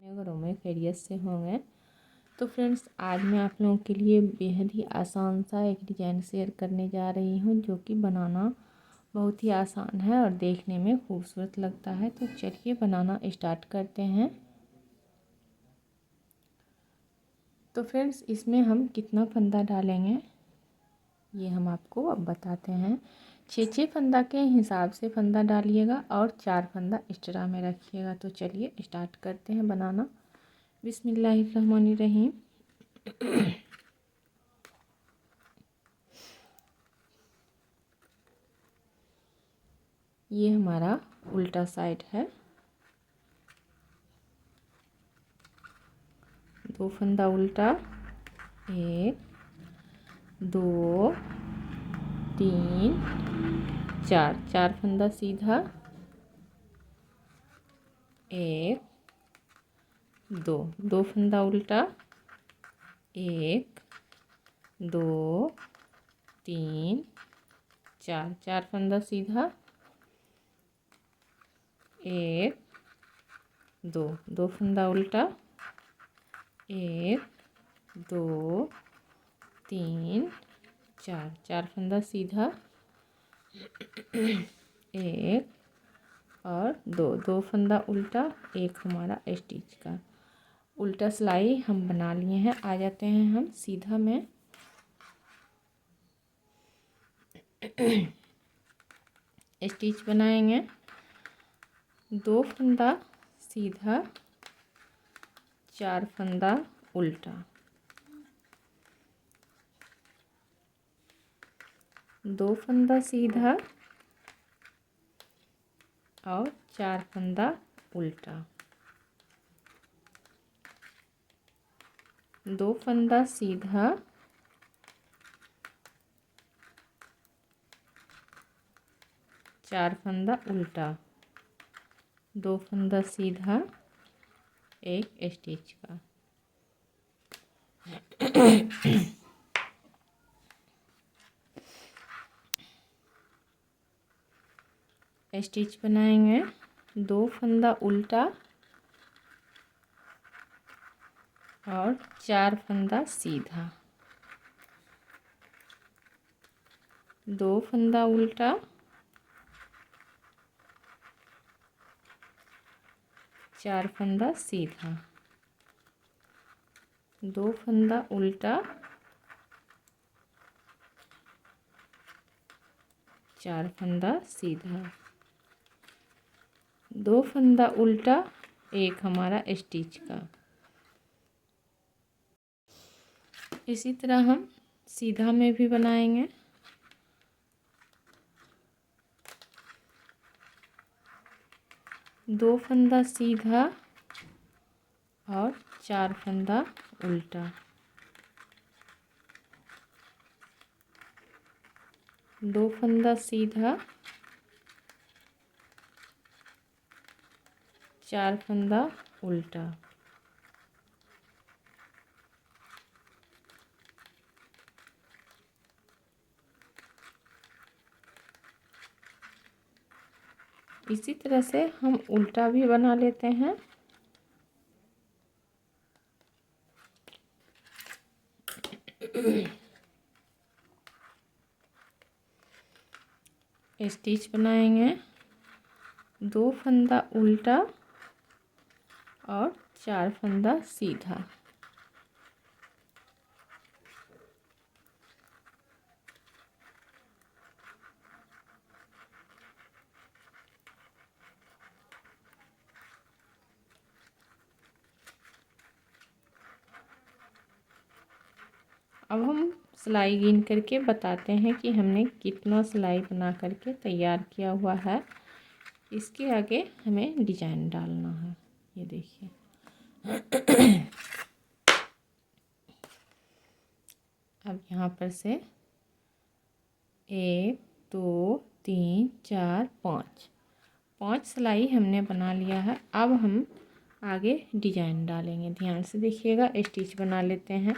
घरों में खैरियत से होंगे। तो फ्रेंड्स, आज मैं आप लोगों के लिए बेहद ही आसान सा एक डिज़ाइन शेयर करने जा रही हूँ, जो कि बनाना बहुत ही आसान है और देखने में खूबसूरत लगता है। तो चलिए बनाना स्टार्ट करते हैं। तो फ्रेंड्स, इसमें हम कितना फंदा डालेंगे ये हम आपको अब बताते हैं। 6 फंदा के हिसाब से फंदा डालिएगा और 4 फंदा एक्स्ट्रा में रखिएगा। तो चलिए स्टार्ट करते हैं बनाना। बिस्मिल्लाहिर्रहमानिर्रहीम। ये हमारा उल्टा साइड है। 2 फंदा उल्टा, 1 2 3 4 फंदा सीधा, 1 2 फंदा उल्टा, 1 2 3 4 फंदा सीधा, 1 2 फंदा उल्टा, 1 2 3 4 फंदा सीधा, 1 और 2 फंदा उल्टा, 1 हमारा स्टिच का उल्टा सिलाई हम बना लिए हैं। आ जाते हैं हम सीधा में। स्टिच बनाएंगे। 2 फंदा सीधा, 4 फंदा उल्टा, 2 फंदा सीधा और 4 फंदा उल्टा, 2 फंदा सीधा, 4 फंदा उल्टा, 2 फंदा सीधा, 1 स्टिच का। स्टिच बनाएंगे। 2 फंदा उल्टा और 4 फंदा सीधा, 2 फंदा उल्टा, 4 फंदा सीधा, 2 फंदा उल्टा, 4 फंदा सीधा, 2 फंदा उल्टा, 1 हमारा स्टिच का। इसी तरह हम सीधा में भी बनाएंगे। 2 फंदा सीधा और 4 फंदा उल्टा, 2 फंदा सीधा, 4 फंदा उल्टा, इसी तरह से हम उल्टा भी बना लेते हैं। स्टिच बनाएंगे। 2 फंदा उल्टा और 4 फंदा सीधा, अब हम सिलाई गिन करके बताते हैं कि हमने कितना सिलाई बना करके तैयार किया हुआ है। इसके आगे हमें डिजाइन डालना है। ये देखिए। अब यहाँ पर से 1 2 3 4 5 सिलाई हमने बना लिया है। अब हम आगे डिजाइन डालेंगे। ध्यान से देखिएगा। स्टिच बना लेते हैं।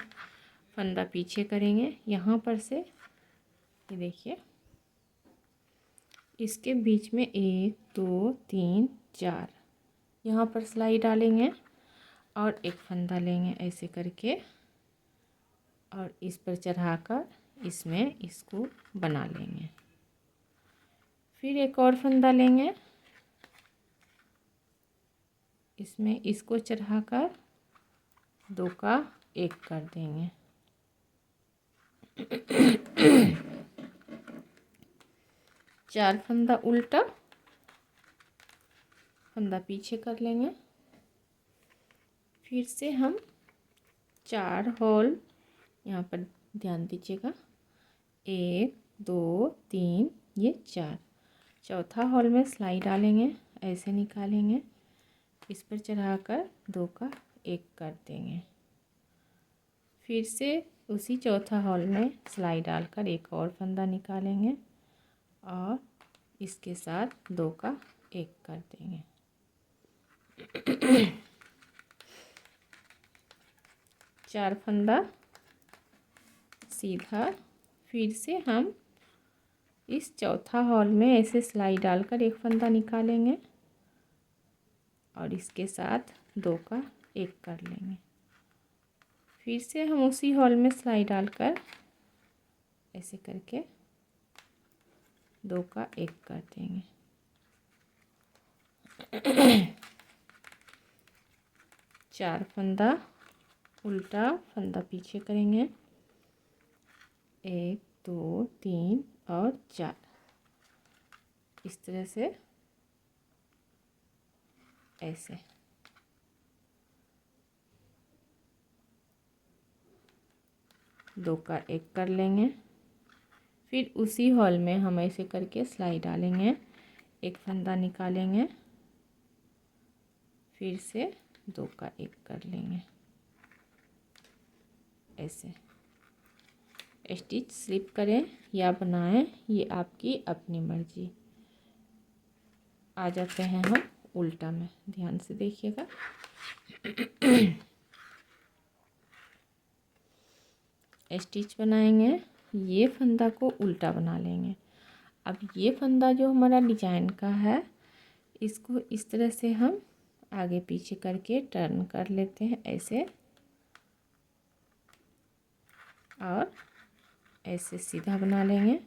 फंदा पीछे करेंगे। यहाँ पर से ये देखिए, इसके बीच में 1 2 3 4 यहाँ पर सिलाई डालेंगे। और एक फंदा लेंगे ऐसे करके और इस पर चढ़ाकर इसमें इसको बना लेंगे। फिर एक और फंदा लेंगे, इसमें इसको चढ़ाकर 2 का 1 कर देंगे। चार फंदा उल्टा, फंदा पीछे कर लेंगे। फिर से हम 4 होल यहाँ पर ध्यान दीजिएगा, 1 2 3 ये 4। चौथा होल में सिलाई डालेंगे, ऐसे निकालेंगे, इस पर चढ़ाकर 2 का 1 कर देंगे। फिर से उसी चौथा होल में सिलाई डालकर एक और फंदा निकालेंगे और इसके साथ 2 का 1 कर देंगे। चार फंदा सीधा। फिर से हम इस चौथा हॉल में ऐसे सिलाई डालकर एक फंदा निकालेंगे और इसके साथ 2 का 1 कर लेंगे। फिर से हम उसी हॉल में सिलाई डालकर ऐसे करके 2 का 1 कर देंगे। चार फंदा उल्टा, फंदा पीछे करेंगे, 1 2 3 और 4। इस तरह से ऐसे 2 का 1 कर लेंगे। फिर उसी हॉल में हम ऐसे करके सिलाई डालेंगे, एक फंदा निकालेंगे, फिर से 2 का 1 कर लेंगे। ऐसे स्टिच स्लिप करें या बनाएं, ये आपकी अपनी मर्जी। आ जाते हैं हम उल्टा में, ध्यान से देखिएगा। स्टिच बनाएंगे, ये फंदा को उल्टा बना लेंगे। अब ये फंदा जो हमारा डिजाइन का है, इसको इस तरह से हम आगे पीछे करके टर्न कर लेते हैं ऐसे, और ऐसे सीधा बना लेंगे।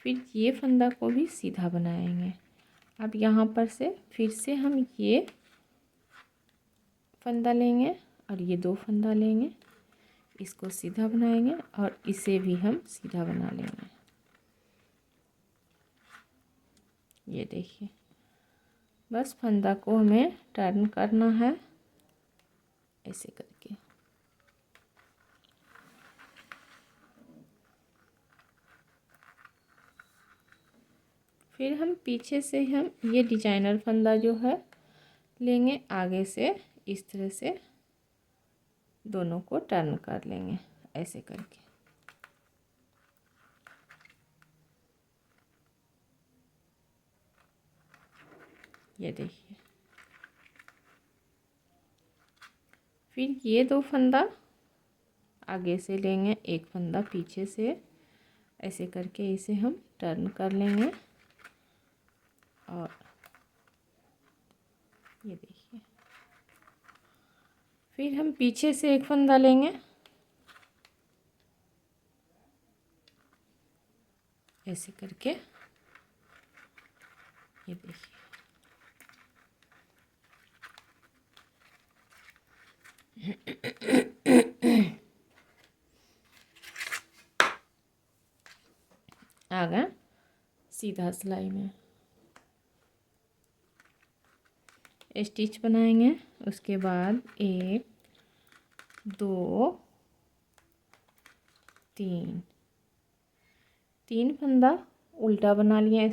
फिर ये फंदा को भी सीधा बनाएंगे। अब यहाँ पर से फिर से हम ये फंदा लेंगे और ये 2 फंदा लेंगे, इसको सीधा बनाएंगे और इसे भी हम सीधा बना लेंगे। ये देखिए, बस फंदा को हमें टर्न करना है ऐसे करके। फिर हम पीछे से हम ये डिजाइनर फंदा जो है लेंगे, आगे से इस तरह से दोनों को टर्न कर लेंगे ऐसे करके। ये देखिए, फिर ये 2 फंदा आगे से लेंगे, एक फंदा पीछे से, ऐसे करके इसे हम टर्न कर लेंगे और ये देखिए, फिर हम पीछे से एक फंदा लेंगे, ऐसे करके। ये देखिए, आ गया सीधा सिलाई में। स्टिच बनाएंगे, उसके बाद 1 2 3 फंदा उल्टा बना लिया